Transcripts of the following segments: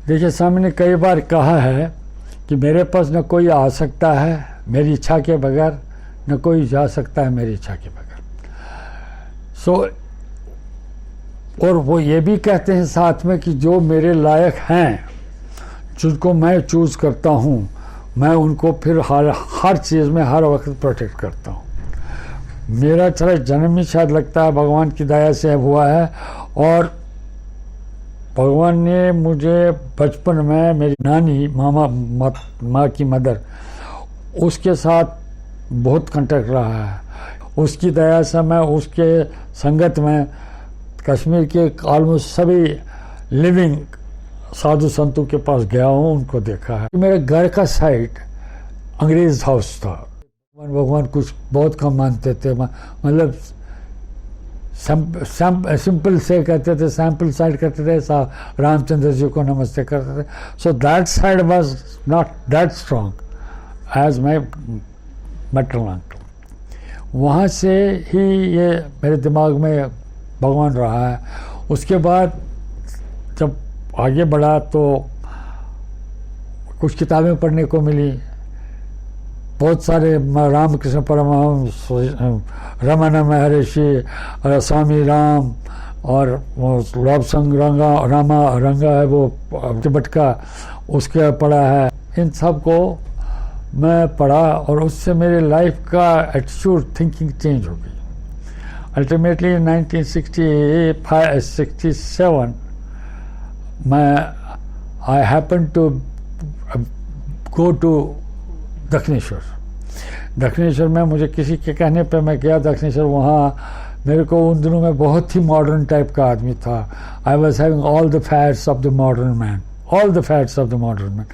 देखिए, स्वामी ने कई बार कहा है कि मेरे पास न कोई आ सकता है मेरी इच्छा के बगैर, न कोई जा सकता है मेरी इच्छा के बगैर। और वो ये भी कहते हैं साथ में कि जो मेरे लायक हैं, जिनको मैं चूज करता हूँ, मैं उनको फिर हर चीज़ में हर वक्त प्रोटेक्ट करता हूँ। मेरा चला जन्म ही शायद लगता है भगवान की दया से हुआ है। और भगवान ने मुझे बचपन में मेरी नानी माँ की मदर, उसके साथ बहुत कांटेक्ट रहा है। उसकी दया से मैं उसके संगत में कश्मीर के ऑलमोस्ट सभी लिविंग साधु संतों के पास गया हूँ, उनको देखा है। मेरे घर का साइड अंग्रेज हाउस था। भगवान कुछ बहुत कम मानते थे, मतलब सिंपल से कहते थे, सैंपल साइड करते थे, रामचंद्र जी को नमस्ते करते थे। So that side was not that strong as my maternal uncle. वहाँ से ही ये मेरे दिमाग में भगवान रहा है। उसके बाद जब आगे बढ़ा तो कुछ किताबें पढ़ने को मिली, बहुत सारे रामकृष्ण परमहंस, रमन महर्षि, स्वामी राम और लॉबसंग रंगा है वो तिब्बत का, उसके पढ़ा है। इन सब को मैं पढ़ा और उससे मेरी लाइफ का एटीट्यूड, थिंकिंग चेंज हो गई। Ultimately 1967 I happened to go to Dakshineswar. Dakshineswar में मुझे किसी के कहने पे मैं गया दक्षिणेश्वर। वहाँ मेरे को उन दिनों में बहुत ही मॉडर्न टाइप का आदमी था। I was having all the fats of the modern man, all the fats of the modern man.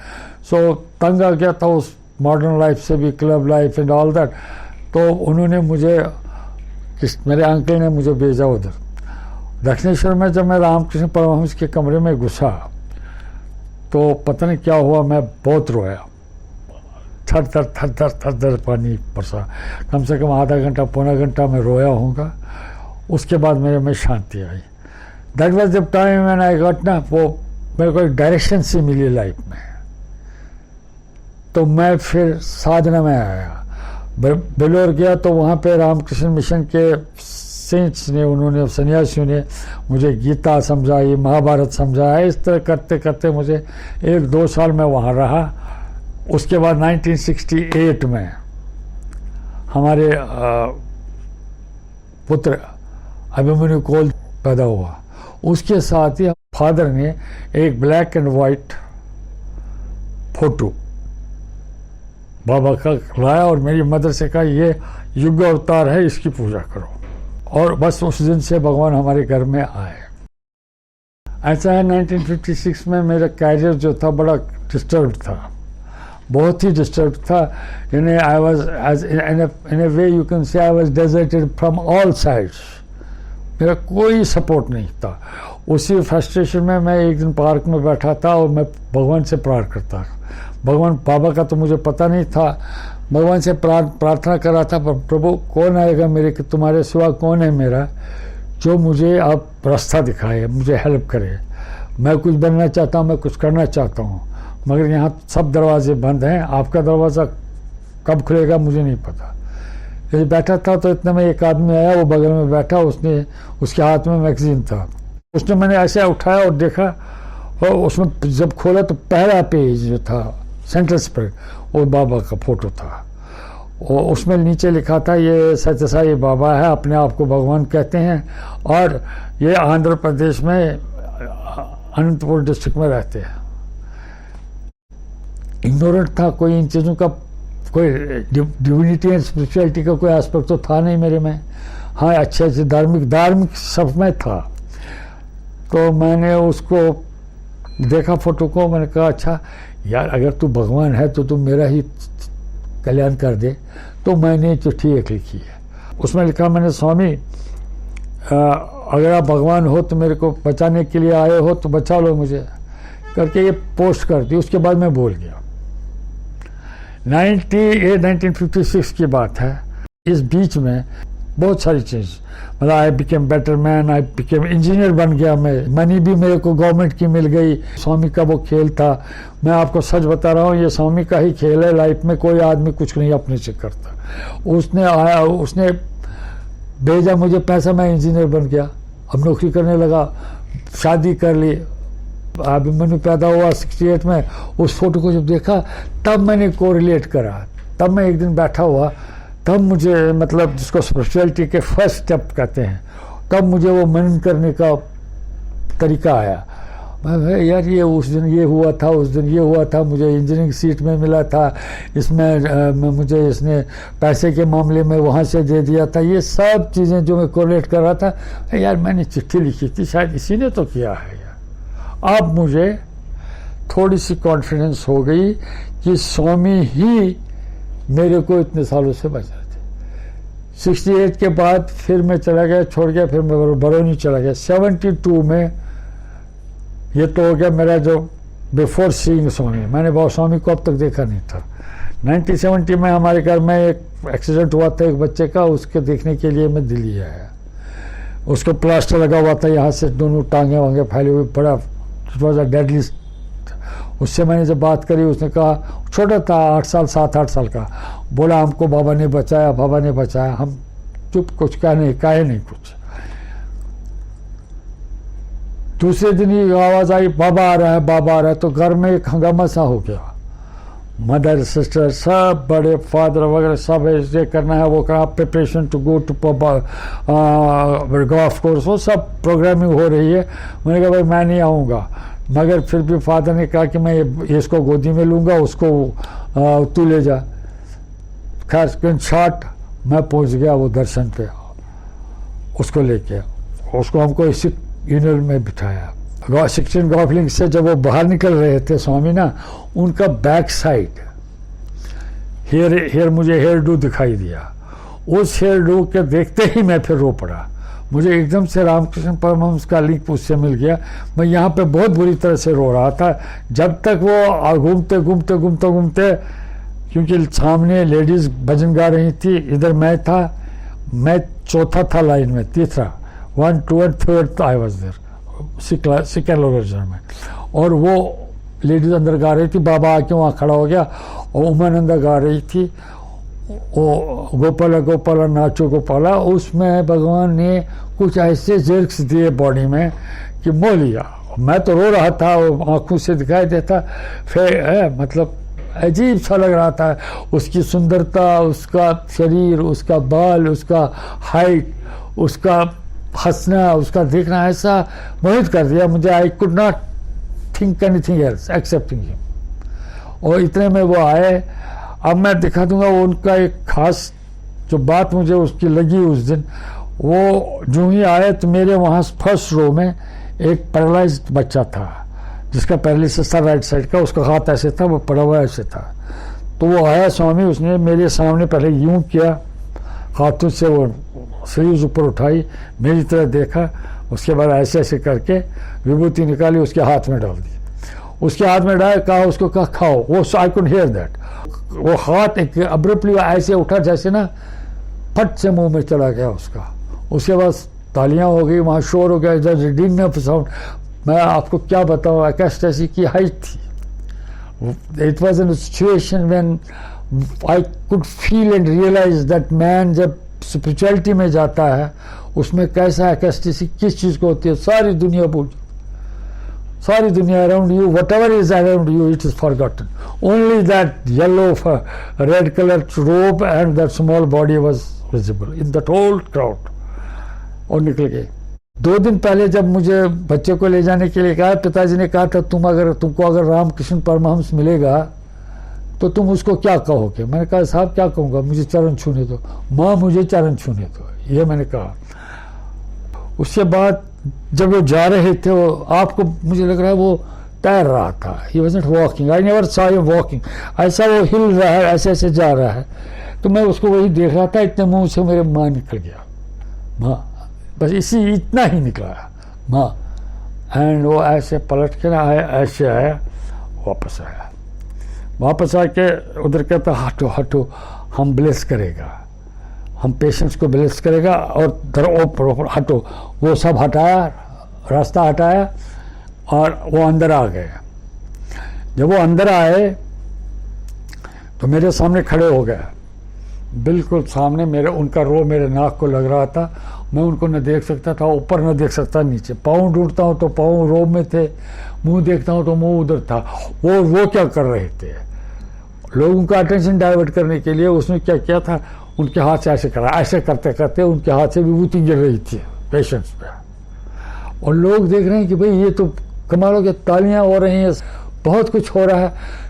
So तंग आ गया था उस मॉडर्न लाइफ से भी, club life and all that. तो उन्होंने मुझे, मेरे अंकल ने मुझे भेजा उधर दक्षिणेश्वर में। जब मैं रामकृष्ण परमहंस के कमरे में घुसा तो पता नहीं क्या हुआ, मैं बहुत रोया। थर थर पानी बरसा। कम से कम आधा घंटा पौना घंटा मैं रोया होऊंगा। उसके बाद मेरे में शांति आई। That was the time when I got ना, वो मेरे को एक डायरेक्शन सी मिली लाइफ में। तो मैं फिर साधना में आया। बेलोर गया तो वहाँ पे रामकृष्ण मिशन के सेंट्स ने, उन्होंने, सन्यासियों ने मुझे गीता समझाई, महाभारत समझाया। इस तरह करते करते मुझे 1-2 साल में वहाँ रहा। उसके बाद 1968 में हमारे पुत्र अभिमन्यु कोल पैदा हुआ। उसके साथ ही फादर ने एक ब्लैक एंड वाइट फोटो बाबा का लाया और मेरी मदर से कहा ये युग अवतार है, इसकी पूजा करो। और बस उस दिन से भगवान हमारे घर में आए। ऐसा है 1956 में मेरा कैरियर जो था बड़ा डिस्टर्ब था, बहुत ही डिस्टर्ब था। यानी I was as in a way you can say I was deserted from all sides. मेरा कोई सपोर्ट नहीं था। उसी फ्रस्ट्रेशन में मैं एक दिन पार्क में बैठा था और मैं भगवान से प्रार्थना करता। भगवान बाबा का तो मुझे पता नहीं था। भगवान से प्रार्थना कर रहा था, प्रभु कौन आएगा मेरे, कि तुम्हारे सिवा कौन है मेरा जो मुझे आप रास्ता दिखाए, मुझे हेल्प करे। मैं कुछ बनना चाहता हूँ, मैं कुछ करना चाहता हूँ, मगर यहाँ सब दरवाजे बंद हैं। आपका दरवाज़ा कब खुलेगा मुझे नहीं पता। जैसे बैठा था तो इतने में एक आदमी आया, वो बगल में बैठा, उसने, उसके हाथ में मैगजीन था। उसने, मैंने ऐसे उठाया और देखा, और उसमें जब खोला तो पहला पेज जो था सेंटर स्प्रेड, वो बाबा का फोटो था। और उसमें नीचे लिखा था ये सत्य साई बाबा है, अपने आप को भगवान कहते हैं, और ये आंध्र प्रदेश में अनंतपुर डिस्ट्रिक्ट में रहते हैं। इग्नोरेंट था, कोई इन चीज़ों का, कोई डिविनिटी एंड स्पिरिचुअलिटी का कोई एस्पेक्ट तो था नहीं मेरे में। हाँ, अच्छे अच्छे धार्मिक सब में था। तो मैंने उसको देखा फोटो को, मैंने कहा अच्छा यार, अगर तू भगवान है तो तू मेरा ही कल्याण कर दे। तो मैंने चिट्ठी एक लिखी है, उसमें लिखा मैंने, स्वामी अगर आप भगवान हो तो मेरे को बचाने के लिए आए हो तो बचा लो मुझे, करके ये पोस्ट कर दी। उसके बाद मैं बोल गया। 1956 की बात है। इस बीच में बहुत सारी चीज़, मतलब I became better man, I became engineer बन गया मैं, मनी भी मेरे को गवर्नमेंट की मिल गई। स्वामी का वो खेल था, मैं आपको सच बता रहा हूँ, ये स्वामी का ही खेल है। लाइफ में कोई आदमी कुछ नहीं अपने से करता। उसने आया, उसने भेजा मुझे पैसा, मैं इंजीनियर बन गया, अब नौकरी करने लगा, शादी कर ली। अभी मैंने पैदा हुआ 68 में, उस फोटो को जब देखा तब मैंने कोरिलेट करा। तब मैं एक दिन बैठा हुआ, तब मुझे, मतलब जिसको स्पिरिचुअलिटी के फर्स्ट स्टेप कहते हैं, तब मुझे वो मनन करने का तरीका आया। मैं यार ये उस दिन ये हुआ था, उस दिन ये हुआ था, मुझे इंजीनियरिंग सीट में मिला था, इसमें मुझे इसने पैसे के मामले में वहाँ से दे दिया था। ये सब चीज़ें जो मैं कोरिलेट कर रहा था, यार मैंने चिट्ठी लिखी थी, शायद इसी ने तो किया है यार। अब मुझे थोड़ी सी कॉन्फिडेंस हो गई कि स्वामी ही मेरे को इतने सालों से बचा थे। 68 के बाद फिर मैं चला गया, छोड़ गया, फिर मैं बरौनी चला गया। 72 में ये तो हो गया मेरा जो बिफोर सीइंग स्वामी, मैंने बहुत स्वामी को अब तक देखा नहीं था। 1970 में हमारे घर में एक एक्सीडेंट हुआ था एक बच्चे का, उसके देखने के लिए मैं दिल्ली आया। उसको प्लास्टर लगा हुआ था, यहाँ से दोनों टांगे वांगे फैले हुए, बड़ा इट वॉज अ डेडली। उससे मैंने जब बात करी, उसने कहा, छोटा था 8 साल 7-8 साल का, बोला हमको बाबा ने बचाया, बाबा ने बचाया। हम चुप, कुछ कहे नहीं कुछ। दूसरे दिन ही आवाज़ आई, बाबा आ रहा है, बाबा आ रहा है। तो घर में एक हंगामा सा हो गया। मदर सिस्टर सब, बड़े फादर वगैरह सब, ये करना है वो करना, preparation to go to golf course, वो सब प्रोग्रामिंग हो रही है। मैंने कहा भाई मैं नहीं आऊँगा, मगर फिर भी फादर ने कहा कि मैं इसको गोदी में लूँगा, उसको तू ले जा। खैर शॉर्ट मैं पहुँच गया वो दर्शन पे, उसको लेके, उसको हमको इसी यूनियन में बिठाया। 16 गोल्फ लिंक से जब वो बाहर निकल रहे थे स्वामी ना, उनका बैक साइड हेयर मुझे हेयर डू दिखाई दिया। उस हेयर डू के देखते ही मैं फिर रो पड़ा। मुझे एकदम से रामकृष्ण परमहंस का लिंक उससे मिल गया। मैं यहाँ पे बहुत बुरी तरह से रो रहा था, जब तक वो घूमते घूमते घूमते घूमते, क्योंकि सामने लेडीज भजन गा रही थी, इधर मैं था, मैं चौथा था लाइन में, तीसरा 1, 2 और 3 I was there, second version में। और वो लेडीज अंदर गा रही थी, बाबा आके वहाँ खड़ा हो गया, और उमानंदा गा रही थी, वो गोपाला गोपाला नाचो गोपाला। उसमें भगवान ने कुछ ऐसे जर्क्स दिए बॉडी में कि मोह लिया। मैं तो रो रहा था, वो आंखों से दिखाई देता, फिर मतलब अजीब सा लग रहा था। उसकी सुंदरता, उसका शरीर, उसका बाल, उसका हाइट, उसका हंसना, उसका देखना ऐसा मोहित कर दिया मुझे। I could not think anything else accepting him. और इतने में वो आए। अब मैं दिखा दूंगा वो उनका एक खास जो बात मुझे उसकी लगी उस दिन। वो जो ही आए तो मेरे वहाँ फर्स्ट रो में एक पैरालाइज्ड बच्चा था, जिसका पैरालिसिस था राइट साइड का, उसका हाथ ऐसे था, वो पड़ा हुआ ऐसे था। तो वो आया स्वामी, उसने मेरे सामने पहले यूं किया, हाथों से वो स्लीव्स ऊपर उठाई, मेरी तरह देखा, उसके बाद ऐसे ऐसे करके विभूति निकाली, उसके हाथ में डाल दी। उसके हाथ में डाल, कहा उसको, कहा खाओ। वो आई कुड हियर दैट। वो हाथ एक अब्रप्टली ऐसे उठा जैसे ना फट से मुंह में चला गया उसका। उसके बाद तालियां हो गई, वहाँ शोर हो गया, इधर रिडिंग ऑफ साउंड। मैं आपको क्या बताऊँ, एकास्टेसी की हाइट थी। It was an situation when I could feel and realise that man जब स्पिरिचुअलिटी में जाता है, उसमें कैसा एकास्टेसी किस चीज़ को होती है, सारी दुनिया भूल, सारी दुनिया around you, whatever is around you, it is forgotten. Only that yellow red colour robe and that small body was visible in that whole crowd. और निकल गए। 2 दिन पहले जब मुझे बच्चे को ले जाने के लिए कहा, पिताजी ने कहा था तुमको अगर रामकृष्ण परमहंस मिलेगा तो तुम उसको क्या कहोगे। मैंने कहा साहब क्या कहूँगा, मुझे चरण छूने दो, माँ मुझे चरण छूने दो, ये मैंने कहा। उसके बाद जब वो जा रहे थे, वो आपको मुझे लग रहा है वो तैर रहा था, he was not walking, I never saw him walking. ऐसा वो हिल रहा है, ऐसे ऐसे जा रहा है, तो मैं उसको वही देख रहा था। इतने मुंह से मेरे माँ निकल गया, माँ, बस इतना ही निकला, माँ। एंड वो ऐसे पलट के ना आया, ऐसे आया, वापस आया, वापस आके उधर कहता हटो हटो, हम ब्लेस करेगा, हम पेशेंट्स को ब्लेस करेगा और हटो। वो सब हटाया, रास्ता हटाया और वो अंदर आ गए। जब वो अंदर आए तो मेरे सामने खड़े हो गए, बिल्कुल सामने मेरे। उनका रो मेरे नाक को लग रहा था, मैं उनको न देख सकता था, ऊपर न देख सकता नीचे। पाँव ढूंढता हूँ तो पाँव रो में थे, मुंह देखता हूँ तो मुंह उधर था। वो क्या कर रहे थे, लोगों का अटेंशन डाइवर्ट करने के लिए उसने क्या किया था, उनके हाथ से ऐसे करा। ऐसे करते करते उनके हाथ से विभूति गिर रही थी पेशेंट्स पे, और लोग देख रहे हैं कि भाई ये तो कमाल हो गया, तालियां हो रही हैं, बहुत कुछ हो रहा है।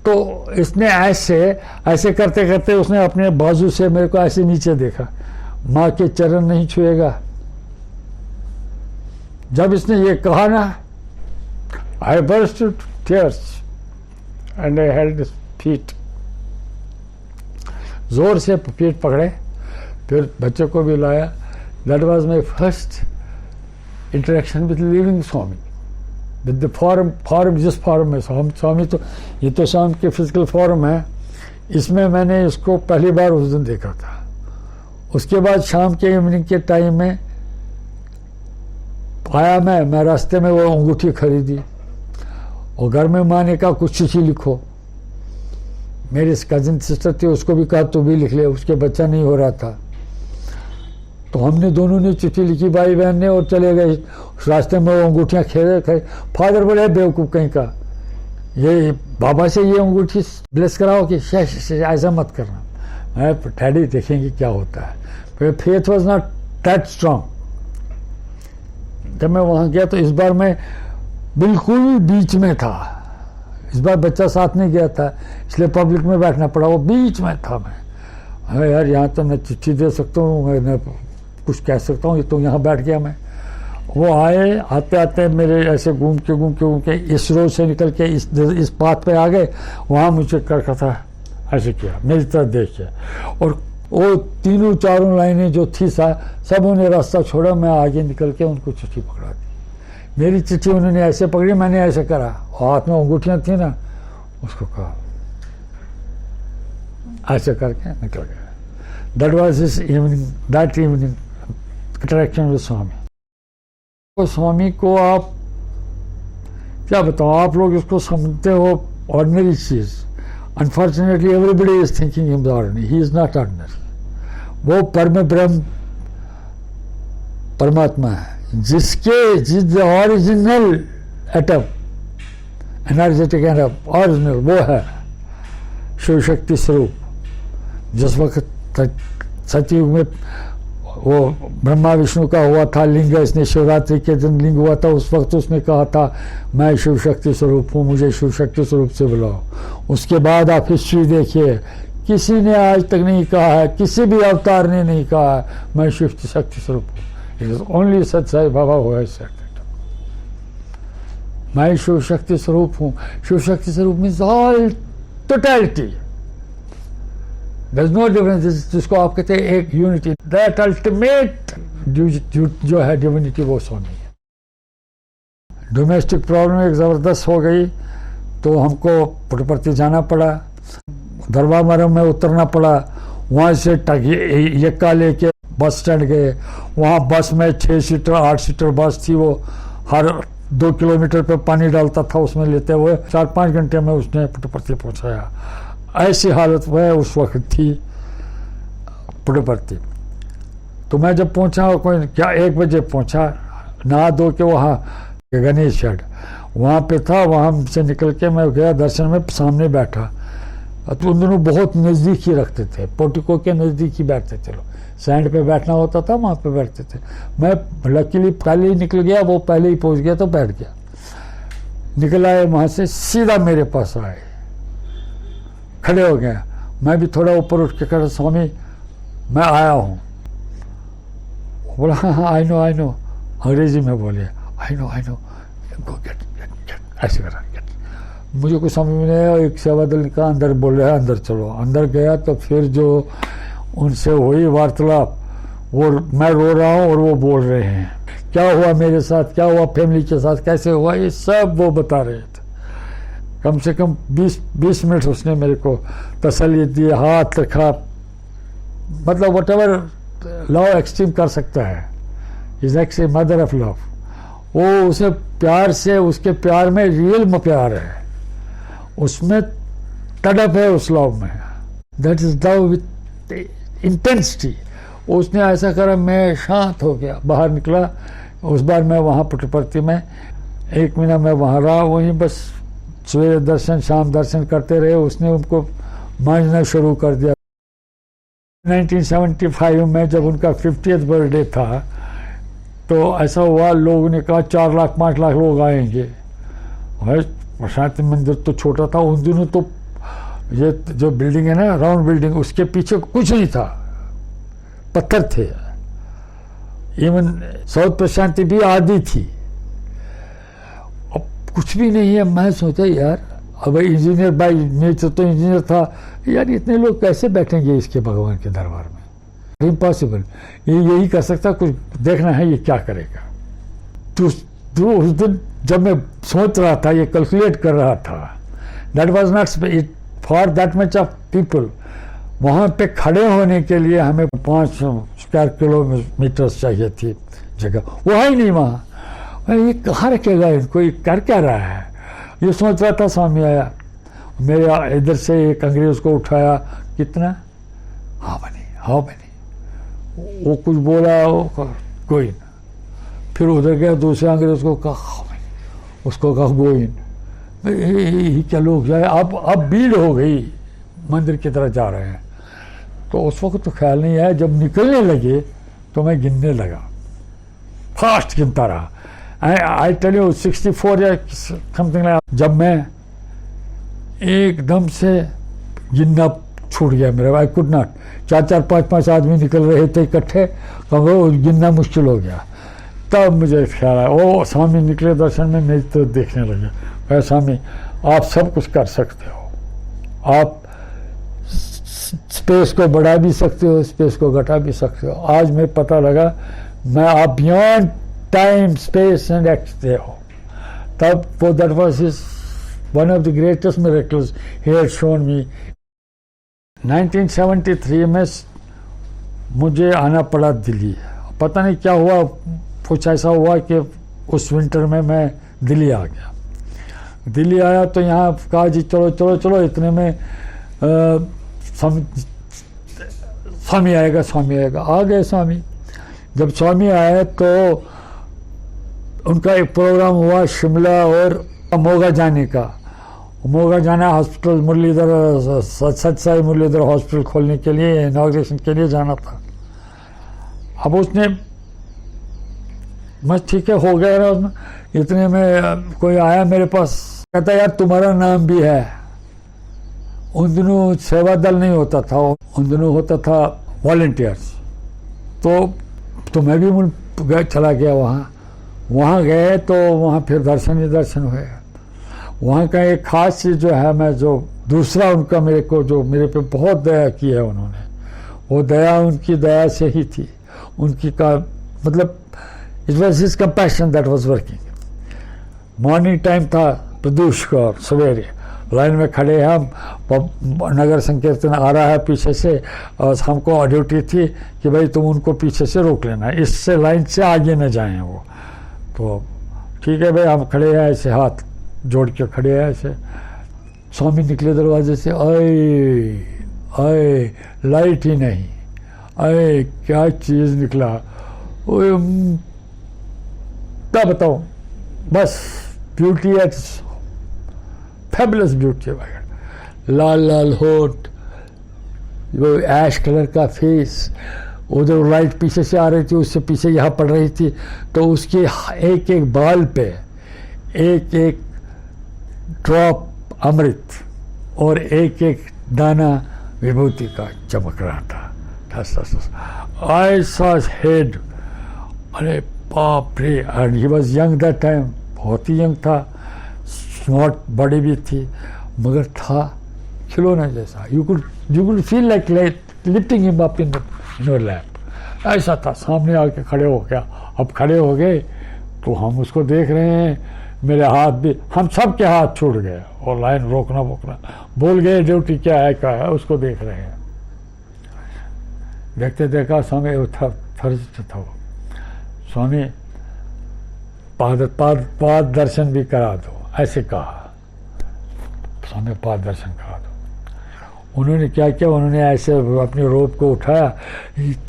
तो इसने ऐसे करते करते उसने अपने बाजू से मेरे को ऐसे नीचे देखा, माँ के चरण नहीं छुएगा। जब इसने ये कहा ना, I burst to tears and I held his feet. जोर से फीट पकड़े, फिर बच्चों को भी लाया। That was my first interaction with living Swami, with the form जिस फॉर्म में स्वामी, तो ये तो स्वामी के फिजिकल फॉर्म है, इसमें मैंने इसको पहली बार उस दिन देखा था। उसके बाद शाम के इवनिंग के टाइम में आया मैं रास्ते में वो अंगूठी खरीदी, और घर में माँ ने कहा कुछ चिट्ठी लिखो। मेरी कजिन सिस्टर थी, उसको भी कहा तू भी लिख ले, उसके बच्चा नहीं हो रहा था। तो हमने दोनों ने चिट्ठी लिखी भाई बहन ने, और चले गए। रास्ते में वो अंगूठियाँ खेले। फादर बोले बेवकूफ़ कहीं का, ये बाबा से ये अंगूठी ब्लेस कराओ कि ऐसा मत करना। मैं डैडी देखेंगे क्या होता है। फिर faith was not that strong. जब मैं वहाँ गया तो इस बार मैं बिल्कुल बीच में था। इस बार बच्चा साथ नहीं गया था, इसलिए पब्लिक में बैठना पड़ा। वो बीच में था मैं, यार यहाँ तो मैं चिट्ठी दे सकता हूँ, मैं कुछ कह सकता हूँ, ये तो यहाँ बैठ गया मैं। वो आए, आते आते मेरे ऐसे घूम के इस रोड से निकल के इस पाथ पे आ गए। वहाँ मुझे कर था ऐसे किया, मेरी तरफ देख के, और वो तीनों चारों लाइनें जो थी सब उन्हें रास्ता छोड़ा। मैं आगे निकल के उनको चिट्ठी पकड़ा दी। मेरी चिट्ठी उन्होंने ऐसे पकड़ी, मैंने ऐसे करा, हाथ में अंगूठियाँ थी ना, उसको कहा, ऐसे करके निकल गया। That was this evening, that evening interaction with Swami. तो स्वामी को आप क्या बताओ, आप लोग इसको समझते हो ऑर्डिनरी चीज। Unfortunately everybody is thinking him ordinary, he is not ordinary. वो परम ब्रह्म परमात्मा है, जिस original atom, energetic atom original, वो है शिव शक्ति स्वरूप। जिस वक्त सतयुग में वो ब्रह्मा विष्णु का हुआ था लिंग, इसने शिवरात्रि के दिन लिंग हुआ था, उस वक्त उसने कहा था मैं शिव शक्ति स्वरूप हूँ, मुझे शिव शक्ति स्वरूप से बुलाओ। उसके बाद आप हिस्ट्री देखिए, किसी ने आज तक नहीं कहा है, किसी भी अवतार ने नहीं कहा है मैं शिव शक्ति स्वरूप हूँ। It is only such Sai Baba who has said that, मैं शिव शक्ति स्वरूप हूँ। शिव शक्ति स्वरूप means all totality, there is no difference. जिसको आप कहते हैं एक यूनिटी, दैट अल्टीमेट जो है डिविनिटी, वो स्वामी है। डोमेस्टिक प्रॉब्लम एक जबरदस्त हो गई, तो हमको पुट्टपर्ती जाना पड़ा, दरबार में उतरना पड़ा। वहाँ से यक्का लेके बस स्टैंड गए। वहाँ बस में 6 सीटर 8 सीटर बस थी, वो हर 2 किलोमीटर पे पानी डालता था, उसमें लेते हुए 4-5 घंटे में उसने पुट्टपर्ती पहुँचाया। ऐसी हालत वह उस वक्त थी पुट्टपर्ती। तो मैं जब पहुँचा, कोई क्या 1 बजे पहुँचा, नहा धो के वहाँ गणेश शेड वहाँ पे था, वहाँ से निकल के मैं गया दर्शन में, सामने बैठा। तो उन दोनों बहुत नज़दीक ही रखते थे, पोर्टिको के नज़दीक ही बैठते थे लोग। सैंड पे बैठना होता था, वहाँ पे बैठते थे। मैं लकीली पहले ही निकल गया, वो पहले ही पहुँच गया तो बैठ गया। निकल आए वहाँ से, सीधा मेरे पास आए, खड़े हो गए। मैं भी थोड़ा ऊपर उठ के कहा स्वामी मैं आया हूँ। बोला हाँ आई नो अंग्रेजी में बोले आई नो गो गेट ऐसे करा। मुझे कुछ समझ में नहीं आया। एक सेवा दल का अंदर बोल रहा है अंदर चलो। अंदर गया तो फिर जो उनसे हुई वार्तालाप, वो मैं रो रहा हूँ और वो बोल रहे हैं क्या हुआ मेरे साथ, क्या हुआ फैमिली के साथ, कैसे हुआ, ये सब वो बता रहे थे। कम से कम 20 मिनट उसने मेरे को तसल्ली दी, हाथ रखा मतलब वट एवर लव एक्सट्रीम कर सकता है, is actually mother of love. वो उसे प्यार से, उसके प्यार में रियल प्यार है, उसमें तड़प है उस लव में, that is love with intensity. उसने ऐसा करा, मैं शांत हो गया, बाहर निकला। उस बार मैं वहाँ पुट्टपर्ती में 1 महीना मैं वहाँ रहा, वहीं बस सवेरे दर्शन शाम दर्शन करते रहे। उसने उनको मांझना शुरू कर दिया। 1975 में जब उनका 50th बर्थडे था तो ऐसा हुआ, लोगों ने कहा 4 लाख 5 लाख लोग आएंगे। शांति मंदिर तो छोटा था उन दिनों, तो ये जो बिल्डिंग है ना, राउंड बिल्डिंग, उसके पीछे कुछ नहीं था, पत्थर थे। इवन साउथ प्रशांति भी आधी थी, अब कुछ भी नहीं है। मैं सोचा यार, अब इंजीनियर बाई नेचर तो इंजीनियर था, यार इतने लोग कैसे बैठेंगे इसके भगवान के दरबार में, इम्पॉसिबल। ये यही कर सकता, कुछ देखना है ये क्या करेगा। तो उस दिन जब मैं सोच रहा था, ये कैलकुलेट कर रहा था, that was not for that much of people. वहाँ पे खड़े होने के लिए हमें 5 स्क्वायर किलोमीटर चाहिए थी जगह, वो है ही नहीं वहाँ। ये कहाँ रखेगा इनको, ये कर क्या रहा है, ये सोच रहा था। स्वामी आया, मेरे इधर से एक अंग्रेज को उठाया, कितना, हाँ बनी, वो कुछ बोला, वो कोई ना। फिर उधर गया, दूसरे अंग्रेज को कहा हाँ बनी, उसको कहा गोइन। क्या लोग जाए, अब भीड़ हो गई, मंदिर की तरफ जा रहे हैं। तो उस वक्त तो ख्याल नहीं आया, जब निकलने लगे तो मैं गिनने लगा, फास्ट गिनता रहा। आई टेल यू 64 या समथिंग। जब मैं एकदम से गिनना छूट गया मेरा, आई कुड नॉट। 4-4 5-5 आदमी निकल रहे थे इकट्ठे, वो गिनना मुश्किल हो गया। तब मुझे ख्याल आया, ओ स्वामी निकले दर्शन में, मैं तो देखने लगे, कहा स्वामी आप सब कुछ कर सकते हो, आप स्पेस को बढ़ा भी सकते हो, स्पेस को घटा भी सकते हो। आज मैं पता लगा, मैं आप beyond time space and x हो। तब वो that was his one of the greatest miracles he had shown me. 1973 में मुझे आना पड़ा दिल्ली। पता नहीं क्या हुआ, कुछ ऐसा हुआ कि उस विंटर में मैं दिल्ली आ गया। दिल्ली आया तो यहाँ कहा जी चलो चलो चलो, इतने में स्वामी आएगा, स्वामी आएगा। आ गए स्वामी। जब स्वामी आए तो उनका एक प्रोग्राम हुआ शिमला और मोगा जाने का। मोगा जाना हॉस्पिटल, मुरलीधर सत्साई मुरलीधर हॉस्पिटल खोलने के लिए, इनॉग्रेशन के लिए जाना था। अब उसने बस ठीक है हो गया ना। इतने में कोई आया मेरे पास, कहता यार तुम्हारा नाम भी है। उन दिनों सेवा दल नहीं होता था, उन दिनों होता था वॉलंटियर्स। तो मैं भी चला गया वहाँ गए तो वहाँ फिर दर्शन ही दर्शन हुए। वहाँ का एक खास चीज़ जो है, मैं जो दूसरा उनका मेरे पे बहुत दया की है उन्होंने, वो दया उनकी दया से ही थी। उनकी का मतलब it was his compassion that was working. Morning time था, प्रदूष का सवेरे लाइन में खड़े हैं हम, नगर संकीर्तन आ रहा है पीछे से, और हमको ड्यूटी थी कि भाई तुम उनको पीछे से रोक लेना, इससे लाइन से आगे न जाएं वो। तो ठीक है भाई, हम खड़े हैं ऐसे, हाथ जोड़ के खड़े हैं ऐसे। स्वामी निकले दरवाजे से, आए लाइट ही नहीं, आए क्या चीज़ निकला, क्या बताऊँ, बस ब्यूटी है, फैबुलस ब्यूटी है। लाल लाल होठ, वो ऐश कलर का फेस, उधर लाइट पीछे से आ रही थी, उससे पीछे यहाँ पड़ रही थी, तो उसके एक एक बाल पे एक एक ड्रॉप अमृत और एक एक दाना विभूति का चमक रहा था। आई सॉ हिज हेड, अरे बाप रे। And he was young that time, बहुत ही यंग था, स्मार्ट बॉडी भी थी, मगर था खिलौना जैसा। You could feel like lifting him up in your lap, ऐसा था। सामने आके खड़े हो गया। अब खड़े हो गए तो हम उसको देख रहे हैं, मेरे हाथ भी, हम सब के हाथ छूट गए और लाइन रोकना बोल गए, ड्यूटी क्या है उसको देख रहे हैं। देखते देखा स्वामी थर्स्ट था वो, स्वामी पाद दर्शन भी करा दो, ऐसे कहा, स्वामी पाद दर्शन करा दो। उन्होंने क्या किया, उन्होंने ऐसे अपनी रोब को उठाया,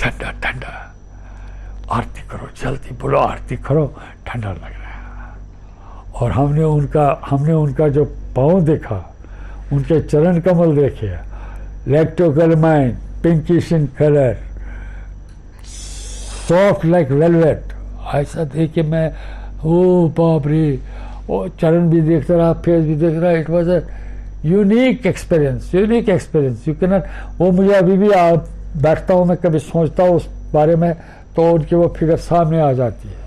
ठंडा ठंडा, आरती करो, जल्दी बोलो आरती करो, ठंडा लग रहा है। और हमने उनका जो पाँव देखा, उनके चरण कमल देखे, Lacto Calamine, pinkish in colour, soft like velvet, ऐसा देख के मैं ओ बाप रे, वो चरण भी देखता रहा, फेस भी देख रहा। It was a unique experience, unique experience. You can not, वो मुझे अभी भी बैठता हूँ, मैं कभी सोचता हूँ उस बारे में तो उनकी वो फिगर सामने आ जाती है।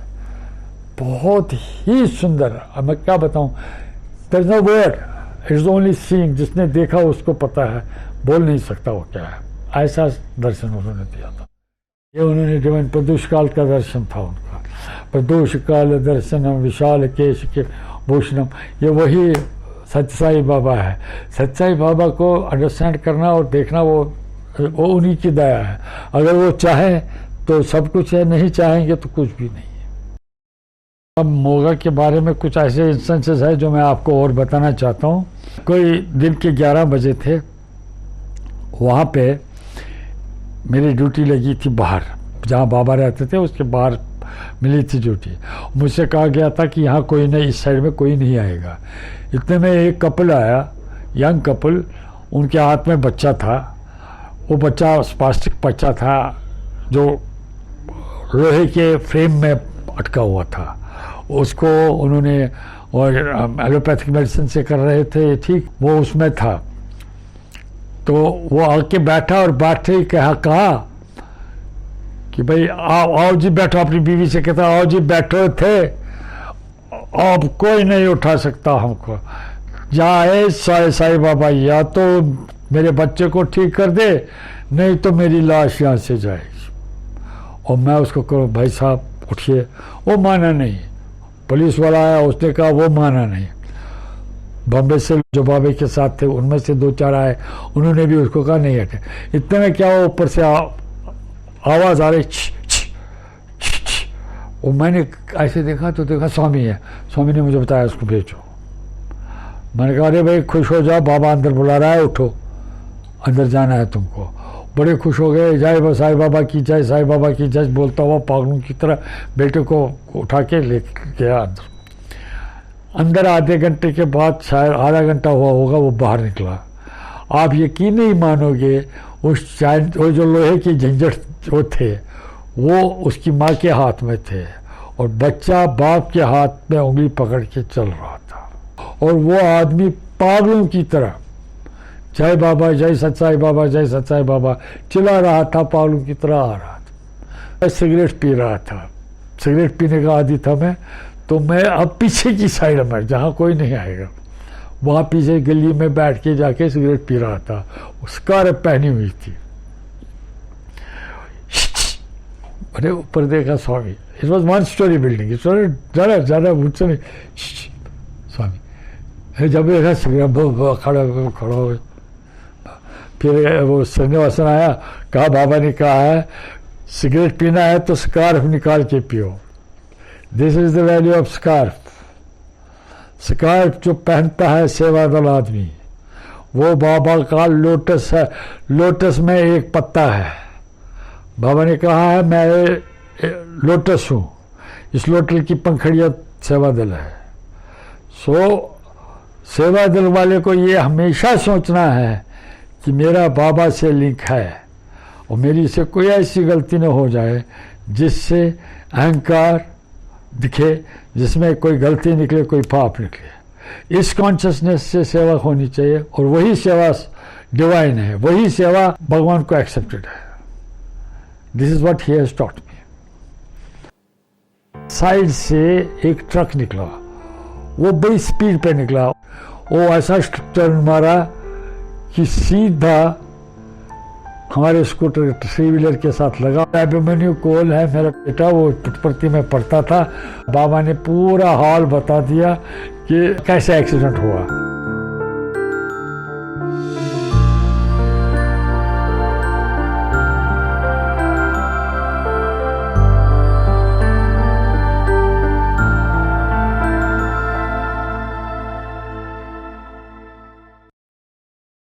बहुत ही सुंदर, मैं क्या बताऊँ, there is no word, it's only seeing, जिसने देखा उसको पता है, बोल नहीं सकता वो क्या है। ऐसा दर्शन उन्होंने दिया था। ये उन्होंने डिवाइन प्रदोष काल का दर्शन था उनका, प्रदोष काल दर्शनम विशाल केश के भूषणम। ये वही सत्य साई बाबा है। सत्य साई बाबा को अंडरस्टैंड करना और देखना वो उन्हीं की दया है। अगर वो चाहे तो सब कुछ है, नहीं चाहेंगे तो कुछ भी नहीं है। अब मोगा के बारे में कुछ ऐसे इंस्टेंसेस है जो मैं आपको और बताना चाहता हूँ। कोई दिन के 11 बजे थे, वहाँ पे मेरी ड्यूटी लगी थी बाहर, जहाँ बाबा रहते थे उसके बाहर मिली थी ड्यूटी। मुझसे कहा गया था कि यहाँ कोई नहीं, इस साइड में कोई नहीं आएगा। इतने में एक कपल आया, यंग कपल, उनके हाथ में बच्चा था। वो बच्चा प्लास्टिक बच्चा था जो लोहे के फ्रेम में अटका हुआ था। उसको उन्होंने और एलोपैथिक मेडिसिन से कर रहे थे ठीक, वो उसमें था। तो वो आके बैठा और बैठे ही कहा कि भाई आओ जी बैठो। अपनी बीवी से कहता आओ जी बैठो थे, अब कोई नहीं उठा सकता हमको। जाए साई बाबा, या तो मेरे बच्चे को ठीक कर दे, नहीं तो मेरी लाश यहाँ से जाएगी। और मैं उसको कहो भाई साहब उठिए, वो माना नहीं। पुलिस वाला आया, उसने कहा, वो माना नहीं। बॉम्बे से जो बाबे के साथ थे उनमें से 2-4 आए, उन्होंने भी उसको कहा नहीं हटे। इतने में क्या, वो ऊपर से आवाज आ रही, वो मैंने ऐसे देखा तो देखा स्वामी है। स्वामी ने मुझे बताया उसको भेजो। मैंने कहा अरे भाई खुश हो जाओ, बाबा अंदर बुला रहा है, उठो, अंदर जाना है तुमको। बड़े खुश हो गए, जय साई बाबा की जय, साई बाबा की जय बोलता हुआ पागलों की तरह बेटे को उठा के ले गया अंदर। आधे घंटे के बाद, शायद आधा घंटा हुआ होगा, वो बाहर निकला। आप यकीन नहीं मानोगे, वो जो लोहे की झंझट वो थे, वो उसकी माँ के हाथ में थे और बच्चा बाप के हाथ में उंगली पकड़ के चल रहा था। और वो आदमी पागलों की तरह जय बाबा, जय सच्चाई बाबा, जय सच्चाई बाबा चिल्ला रहा था, पागलों की तरह आ रहा था। मैं सिगरेट पी रहा था, सिगरेट पीने का आदी था मैं। तो मैं अब पीछे की साइड में, जहाँ कोई नहीं आएगा, वहाँ पीछे गली में बैठ के जाके सिगरेट पी रहा था। स्कार्फ पहनी हुई थी। अरे ऊपर देखा स्वामी, इट वॉज 1 स्टोरी बिल्डिंग, ज़्यादा मुझसे नहीं। स्वामी जब देखा सिगरेट खड़ा हो। फिर वो श्रीनिवासन आया, कहा बाबा ने कहा है सिगरेट पीना है तो स्कार्फ निकाल के पियो। This is the value of scarf. Scarf जो पहनता है सेवादल आदमी, वो बाबा का लोटस है। लोटस में एक पत्ता है। बाबा ने कहा है मैं लोटस हूँ, इस लोटस की पंखड़ियाँ सेवादल है। सेवादल वाले को ये हमेशा सोचना है कि मेरा बाबा से लिंक है और मेरी से कोई ऐसी गलती न हो जाए जिससे अहंकार दिखे, जिसमें कोई गलती निकले, कोई पाप निकले। इस कॉन्शियसनेस से सेवा होनी चाहिए और वही सेवा डिवाइन है, वही सेवा भगवान को एक्सेप्टेड है। This is what he has taught me. Side से एक ट्रक निकला, वो बड़ी स्पीड पे निकला। वो ऐसा टर्न मारा कि सीधा हमारे स्कूटर 3 व्हीलर के साथ लगा। अभिमन्यु कोल है मेरा बेटा, वो पुटपर्ती में पढ़ता था। बाबा ने पूरा हाल बता दिया कि कैसे एक्सीडेंट हुआ।